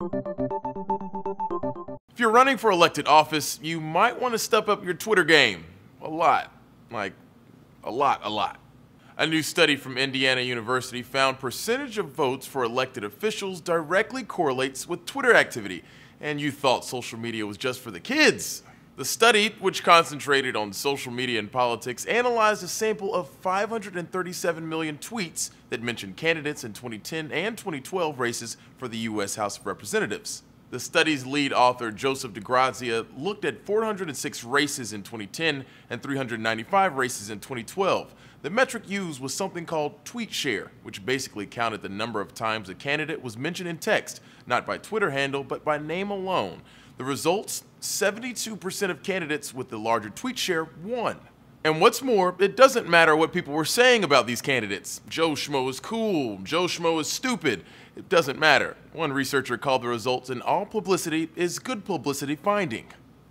If you're running for elected office, you might want to step up your Twitter game. A lot. Like, a lot. A new study from Indiana University found percentage of votes for elected officials directly correlates with Twitter activity. And you thought social media was just for the kids. The study, which concentrated on social media and politics, analyzed a sample of 537 million tweets that mentioned candidates in 2010 and 2012 races for the U.S. House of Representatives. The study's lead author, Joseph DeGrazia, looked at 406 races in 2010 and 395 races in 2012. The metric used was something called tweet share, which basically counted the number of times a candidate was mentioned in text, not by Twitter handle, but by name alone. The results? 72% of candidates with the larger tweet share won. And what's more, it doesn't matter what people were saying about these candidates. Joe Schmo is cool, Joe Schmo is stupid. It doesn't matter. One researcher called the results an all publicity is good publicity finding.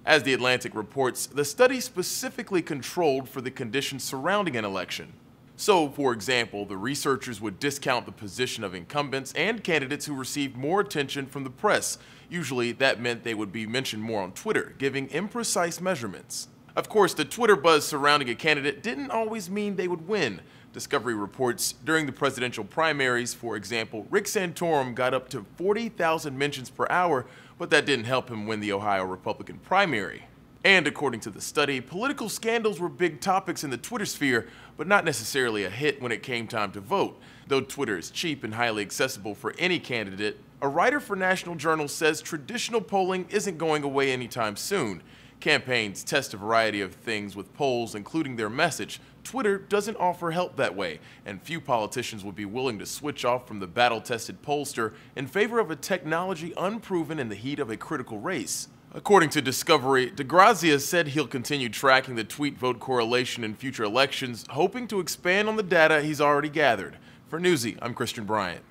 As The Atlantic reports, the study specifically controlled for the conditions surrounding an election. So, for example, the researchers would discount the position of incumbents and candidates who received more attention from the press. Usually, that meant they would be mentioned more on Twitter, giving imprecise measurements. Of course, the Twitter buzz surrounding a candidate didn't always mean they would win. Discovery reports during the presidential primaries, for example, Rick Santorum got up to 40,000 mentions per hour, but that didn't help him win the Ohio Republican primary. And according to the study, political scandals were big topics in the Twitter sphere, but not necessarily a hit when it came time to vote. Though Twitter is cheap and highly accessible for any candidate, a writer for National Journal says traditional polling isn't going away anytime soon. Campaigns test a variety of things with polls, including their message. Twitter doesn't offer help that way, and few politicians would be willing to switch off from the battle-tested pollster in favor of a technology unproven in the heat of a critical race. According to Discovery, DeGrazia said he'll continue tracking the tweet-vote correlation in future elections, hoping to expand on the data he's already gathered. For Newsy, I'm Christian Bryant.